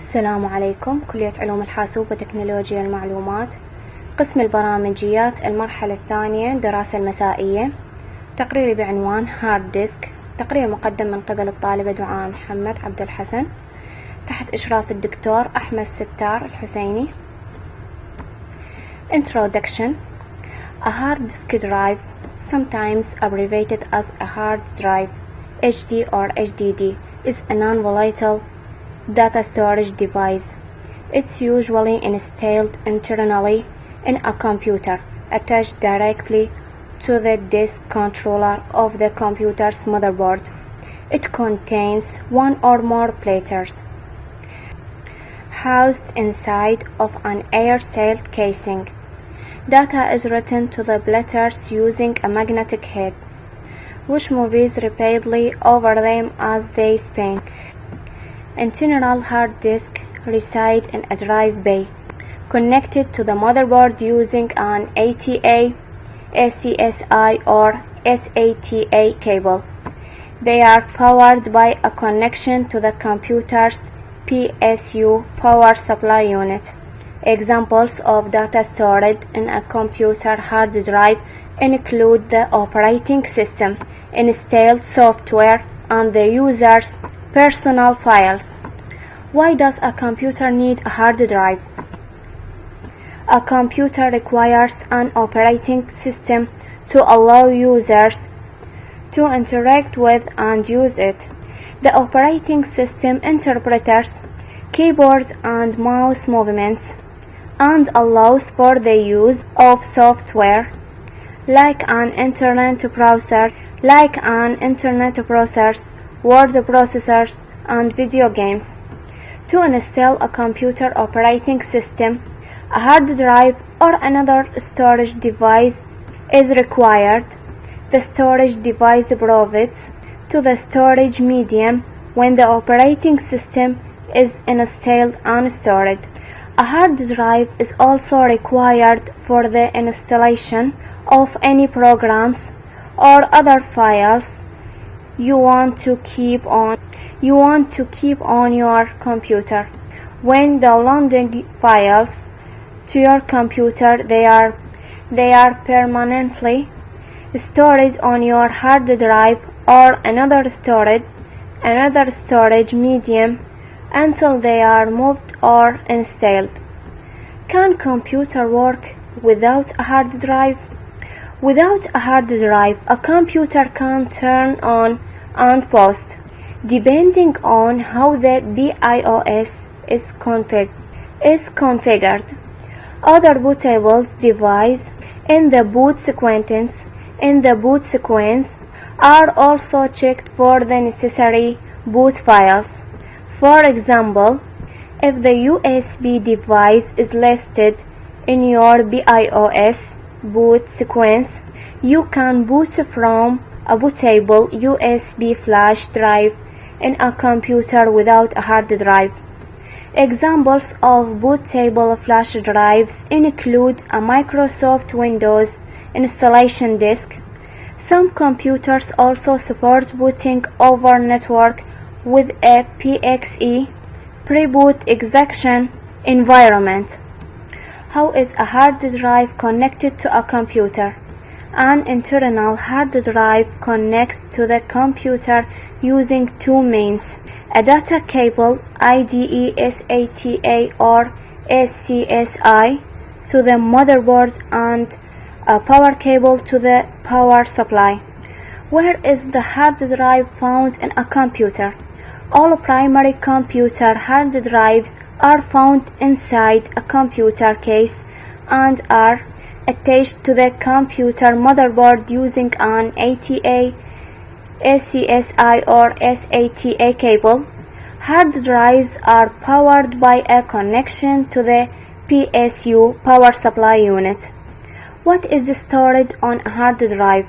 السلام عليكم. كلية علوم الحاسوب وتكنولوجيا المعلومات، قسم البرمجيات، المرحلة الثانية، دراسة المسائية. تقريري بعنوان هارد ديسك. تقرير مقدم من قبل الطالبة دعاء محمد عبدالحسن تحت إشراف الدكتور أحمد ستار الحسيني. Introduction. A hard disk drive, sometimes abbreviated as a hard drive, HD or HDD, is a non-volatile data storage device. It's usually installed internally in a computer, attached directly to the disk controller of the computer's motherboard. It contains one or more platters housed inside of an air-sealed casing. Data is written to the platters using a magnetic head, which moves rapidly over them as they spin. Internal hard disk reside in a drive bay, connected to the motherboard using an ATA, ACSI or SATA cable. They are powered by a connection to the computer's PSU power supply unit. Examples of data stored in a computer hard drive include the operating system, installed software, and the user's personal files. Why does a computer need a hard drive? A computer requires an operating system to allow users to interact with and use it. The operating system interprets keyboard and mouse movements and allows for the use of software like an internet browser, word processors, and video games. To install a computer operating system, a hard drive or another storage device is required. The storage device provides to the storage medium when the operating system is installed and stored. A hard drive is also required for the installation of any programs or other files you want to keep on your computer. When downloading files to your computer, they are permanently stored on your hard drive or another storage medium until they are moved or installed. Can computer work without a hard drive? Without a hard drive, a computer can turn on and pause, depending on how the BIOS is configured. Other bootable devices in the boot sequence are also checked for the necessary boot files. For example, if the USB device is listed in your BIOS boot sequence, you can boot from a bootable USB flash drive in a computer without a hard drive. Examples of bootable flash drives include a Microsoft Windows installation disk. Some computers also support booting over network with a PXE pre-boot execution environment. How is a hard drive connected to a computer? An internal hard drive connects to the computer using two means: a data cable IDE SATA or SCSI to the motherboard and a power cable to the power supply. Where is the hard drive found in a computer? All primary computer hard drives are found inside a computer case and are attached to the computer motherboard using an ATA, ACSI or SATA cable. Hard drives are powered by a connection to the PSU power supply unit. What is stored on a hard drive?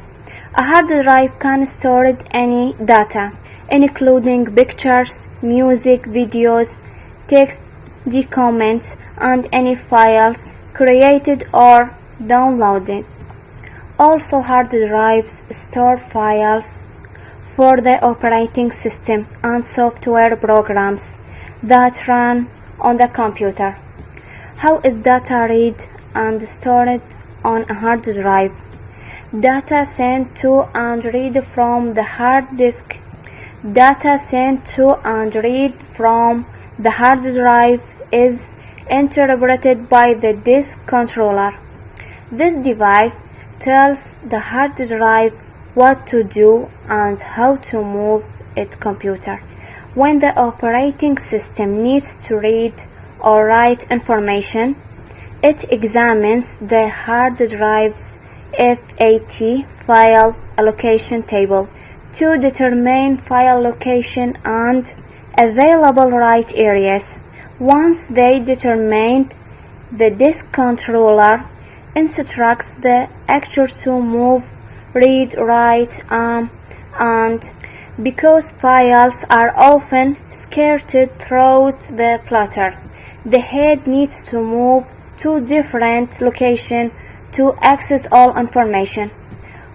A hard drive can store any data, including pictures, music, videos, text, documents, and any files created or downloaded. Also, hard drives store files for the operating system and software programs that run on the computer. How is data read and stored on a hard drive? Data sent to and read from the hard disk. Data sent to and read from the hard drive is interpreted by the disk controller. This device tells the hard drive what to do and how to move its computer. When the operating system needs to read or write information, it examines the hard drive's FAT file allocation table to determine file location and available write areas. Once they determined, the disk controller instructs the actor to move, read, write, and because files are often scattered throughout the platter, the head needs to move to different locations to access all information.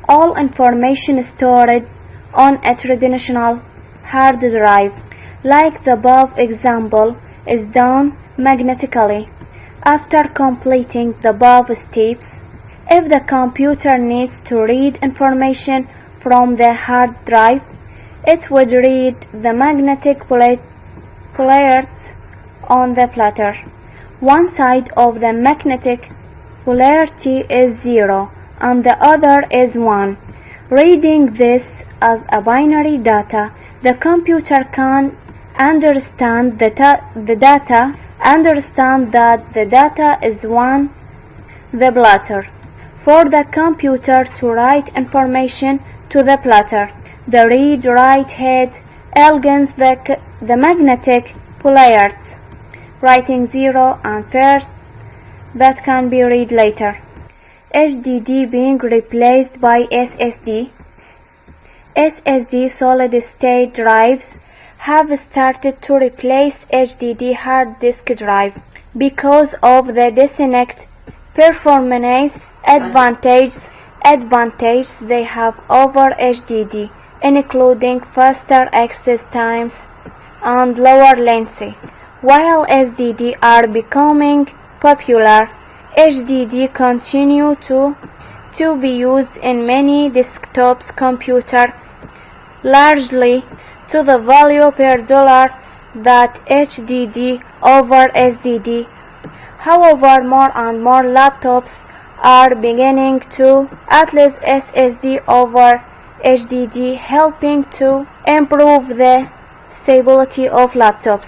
All information stored on a traditional hard drive, like the above example, is done magnetically. After completing the above steps, if the computer needs to read information from the hard drive, it would read the magnetic polarity on the platter. One side of the magnetic polarity is 0 and the other is 1. Reading this as a binary data, the computer can understand that the data is 1 the platter. For the computer to write information to the platter, the read-write head against the magnetic polarity, writing 0 and first that can be read later. HDD being replaced by SSD. SSD solid-state drives have started to replace HDD hard disk drive because of the distinct performance advantage they have over HDD, including faster access times and lower latency. While SSD are becoming popular, HDD continue to be used in many desktop computers, largely to the value per dollar that HDD over SSD. However, more and more laptops are beginning to utilize SSD over HDD, helping to improve the stability of laptops.